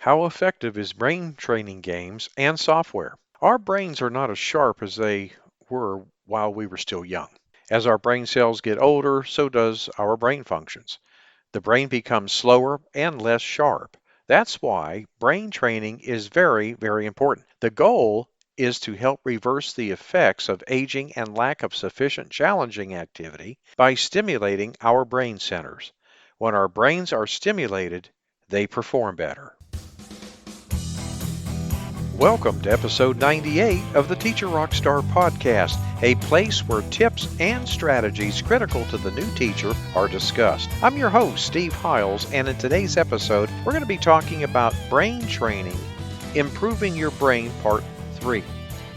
How effective is brain training games and software? Our brains are not as sharp as they were while we were still young. As our brain cells get older, so does our brain functions. The brain becomes slower and less sharp. That's why brain training is very, very important. The goal is to help reverse the effects of aging and lack of sufficient challenging activity by stimulating our brain centers. When our brains are stimulated, they perform better. Welcome to episode 98 of the Teacher Rockstar podcast, a place where tips and strategies critical to the new teacher are discussed. I'm your host, Steve Hiles, and in today's episode, we're going to be talking about brain training, improving your brain, part 3.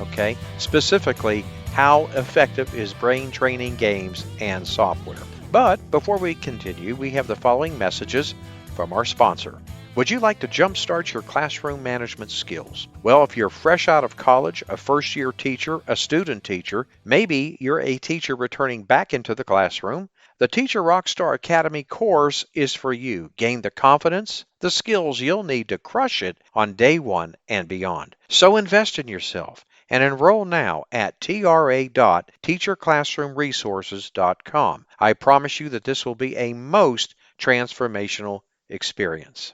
Okay, specifically, how effective is brain training games and software? But before we continue, we have the following messages from our sponsor. Would you like to jumpstart your classroom management skills? Well, if you're fresh out of college, a first-year teacher, a student teacher, maybe you're a teacher returning back into the classroom, the Teacher Rockstar Academy course is for you. Gain the confidence, the skills you'll need to crush it on day one and beyond. So invest in yourself and enroll now at tra.teacherclassroomresources.com. I promise you that this will be a most transformational experience.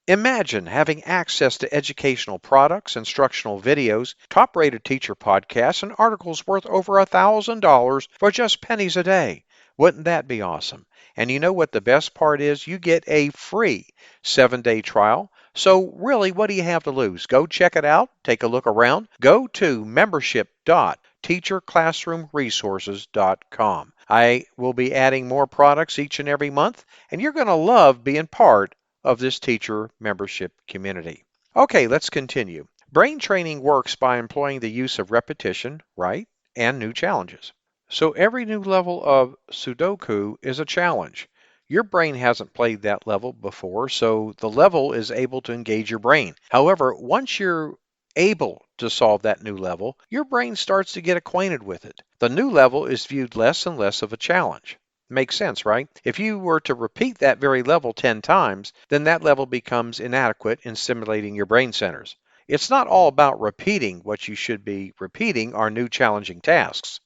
Imagine having access to educational products, instructional videos, top-rated teacher podcasts, and articles worth over $1,000 for just pennies a day. Wouldn't that be awesome? And you know what the best part is? You get a free 7-day trial. So really, what do you have to lose? Go check it out. Take a look around. Go to membership.teacherclassroomresources.com. I will be adding more products each and every month, and you're going to love being part of this teacher membership community. Okay, let's continue. Brain training works by employing the use of repetition, right, and new challenges. So every new level of Sudoku is a challenge. Your brain hasn't played that level before, so the level is able to engage your brain. However, once you're able to solve that new level, your brain starts to get acquainted with it. The new level is viewed less and less of a challenge. Makes sense, right? If you were to repeat that very level 10 times, then that level becomes inadequate in stimulating your brain centers. It's not all about repeating. What you should be repeating are new challenging tasks.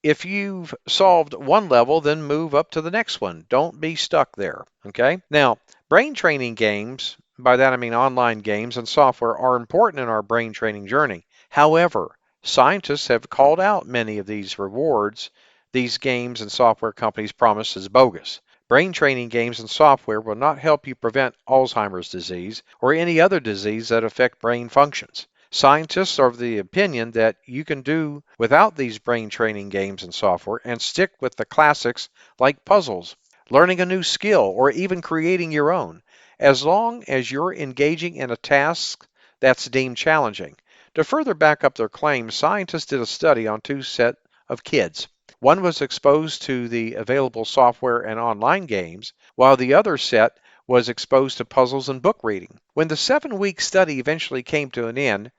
If you've solved one level, then move up to the next one. Don't be stuck there, okay? Now, brain training games, by that I mean online games and software, are important in our brain training journey. However, scientists have called out many of these rewards these games and software companies promise as bogus. Brain training games and software will not help you prevent Alzheimer's disease or any other disease that affect brain functions. Scientists are of the opinion that you can do without these brain training games and software and stick with the classics like puzzles, learning a new skill, or even creating your own, as long as you're engaging in a task that's deemed challenging. To further back up their claims, scientists did a study on two sets of kids. One was exposed to the available software and online games, while the other set was exposed to puzzles and book reading. When the 7-week study eventually came to an end,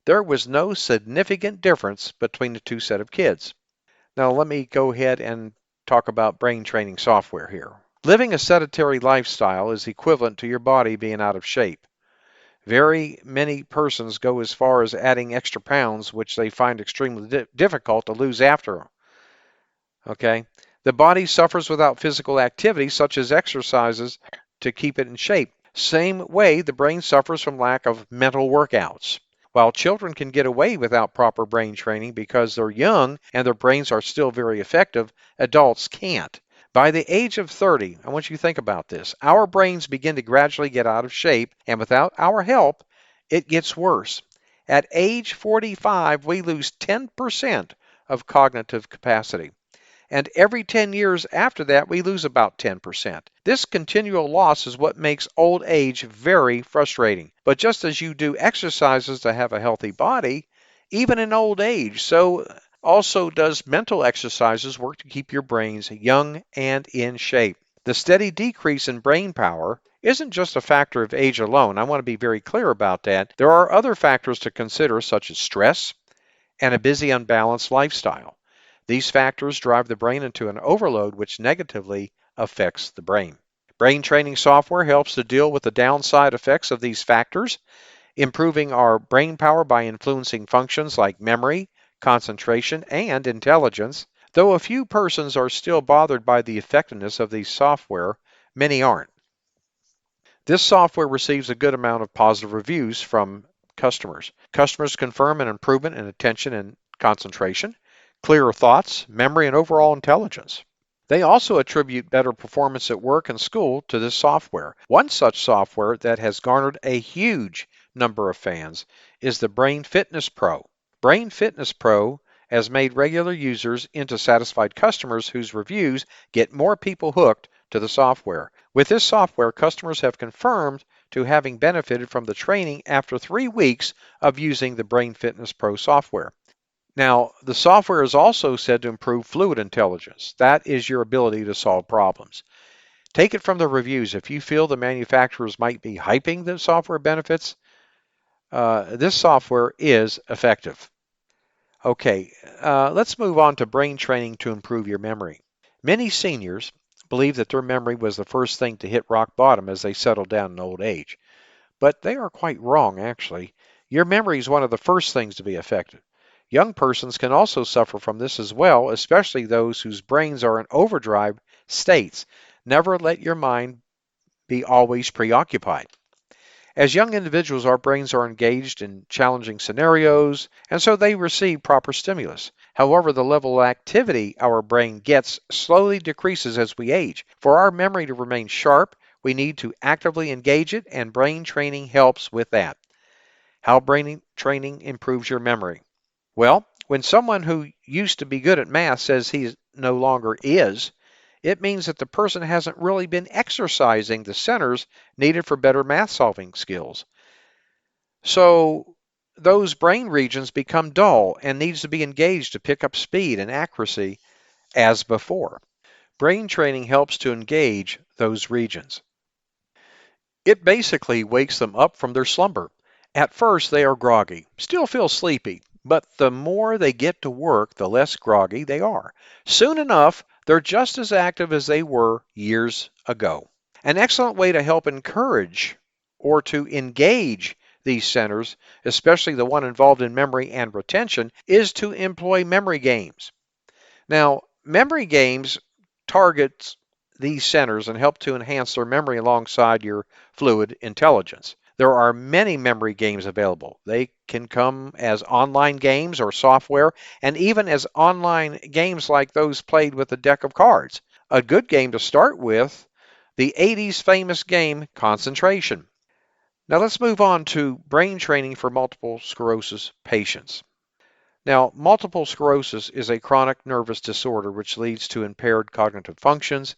there was no significant difference between the two sets of kids. Now let me go ahead and talk about brain training software here. Living a sedentary lifestyle is equivalent to your body being out of shape. Very many persons go as far as adding extra pounds, which they find extremely difficult to lose after. Okay, the body suffers without physical activity, such as exercises, to keep it in shape. Same way, the brain suffers from lack of mental workouts. While children can get away without proper brain training because they're young and their brains are still very effective, adults can't. By the age of 30, I want you to think about this, our brains begin to gradually get out of shape, and without our help, it gets worse. At age 45, we lose 10% of cognitive capacity. And every 10 years after that, we lose about 10%. This continual loss is what makes old age very frustrating. But just as you do exercises to have a healthy body, even in old age, so also does mental exercises work to keep your brains young and in shape. The steady decrease in brain power isn't just a factor of age alone. I want to be very clear about that. There are other factors to consider, such as stress and a busy, unbalanced lifestyle. These factors drive the brain into an overload which negatively affects the brain. Brain training software helps to deal with the downside effects of these factors, improving our brain power by influencing functions like memory, concentration, and intelligence. Though a few persons are still bothered by the effectiveness of these software, many aren't. This software receives a good amount of positive reviews from customers. Customers confirm an improvement in attention and concentration, clearer thoughts, memory, and overall intelligence. They also attribute better performance at work and school to this software. One such software that has garnered a huge number of fans is the Brain Fitness Pro. Brain Fitness Pro has made regular users into satisfied customers whose reviews get more people hooked to the software. With this software, customers have confirmed to having benefited from the training after 3 weeks of using the Brain Fitness Pro software. Now, the software is also said to improve fluid intelligence. That is your ability to solve problems. Take it from the reviews. If you feel the manufacturers might be hyping the software benefits, this software is effective. Okay, let's move on to brain training to improve your memory. Many seniors believe that their memory was the first thing to hit rock bottom as they settle down in old age. But they are quite wrong, actually. Your memory is one of the first things to be affected. Young persons can also suffer from this as well, especially those whose brains are in overdrive states. Never let your mind be always preoccupied. As young individuals, our brains are engaged in challenging scenarios, and so they receive proper stimulus. However, the level of activity our brain gets slowly decreases as we age. For our memory to remain sharp, we need to actively engage it, and brain training helps with that. How brain training improves your memory? Well, when someone who used to be good at math says he no longer is, it means that the person hasn't really been exercising the centers needed for better math solving skills. So those brain regions become dull and needs to be engaged to pick up speed and accuracy as before. Brain training helps to engage those regions. It basically wakes them up from their slumber. At first, they are groggy, still feel sleepy, but the more they get to work, the less groggy they are. Soon enough, they're just as active as they were years ago. An excellent way to help encourage or to engage these centers, especially the one involved in memory and retention, is to employ memory games. Now, memory games target these centers and help to enhance their memory alongside your fluid intelligence. There are many memory games available. They can come as online games or software, and even as online games like those played with a deck of cards. A good game to start with, the 80s famous game Concentration. Now let's move on to brain training for multiple sclerosis patients. Now, multiple sclerosis is a chronic nervous disorder which leads to impaired cognitive functions,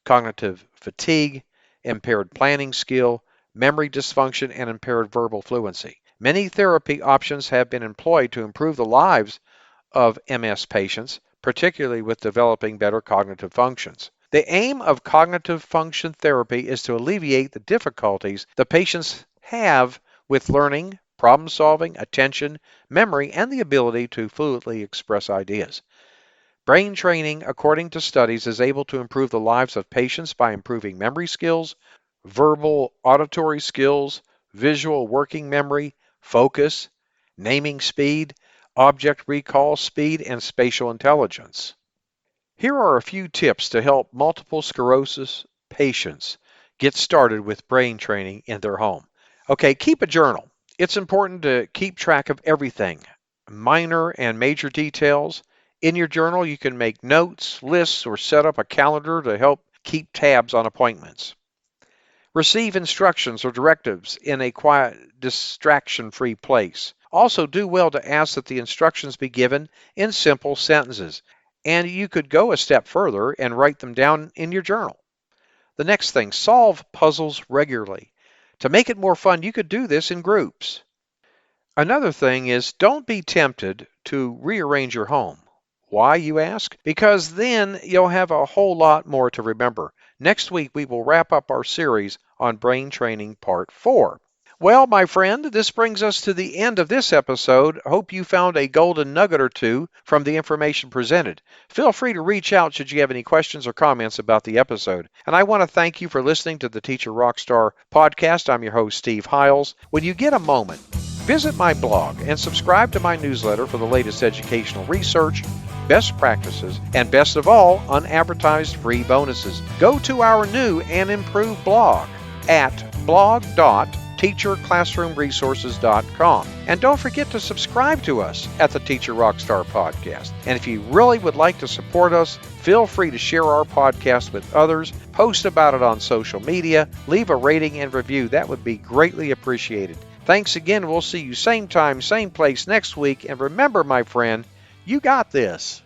cognitive fatigue, impaired planning skill, memory dysfunction, and impaired verbal fluency. Many therapy options have been employed to improve the lives of MS patients, particularly with developing better cognitive functions. The aim of cognitive function therapy is to alleviate the difficulties the patients have with learning, problem solving, attention, memory, and the ability to fluidly express ideas. Brain training, according to studies, is able to improve the lives of patients by improving memory skills, verbal auditory skills, visual working memory, focus, naming speed, object recall speed, and spatial intelligence. Here are a few tips to help multiple sclerosis patients get started with brain training in their home. Okay, keep a journal. It's important to keep track of everything, minor and major details. In your journal, you can make notes, lists, or set up a calendar to help keep tabs on appointments. Receive instructions or directives in a quiet, distraction-free place. Also, do well to ask that the instructions be given in simple sentences. And you could go a step further and write them down in your journal. The next thing, solve puzzles regularly. To make it more fun, you could do this in groups. Another thing is don't be tempted to rearrange your home. Why, you ask? Because then you'll have a whole lot more to remember. Next week, we will wrap up our series on brain training part 4. Well, my friend, this brings us to the end of this episode. Hope you found a golden nugget or two from the information presented. Feel free to reach out should you have any questions or comments about the episode. And I want to thank you for listening to the Teacher Rockstar podcast. I'm your host, Steve Hiles. When you get a moment, visit my blog and subscribe to my newsletter for the latest educational research, best practices, and best of all, unadvertised free bonuses. Go to our new and improved blog at blog.teacherclassroomresources.com. And don't forget to subscribe to us at the Teacher Rockstar Podcast. And if you really would like to support us, feel free to share our podcast with others, post about it on social media, leave a rating and review. That would be greatly appreciated. Thanks again. We'll see you same time, same place next week. And remember, my friend, you got this.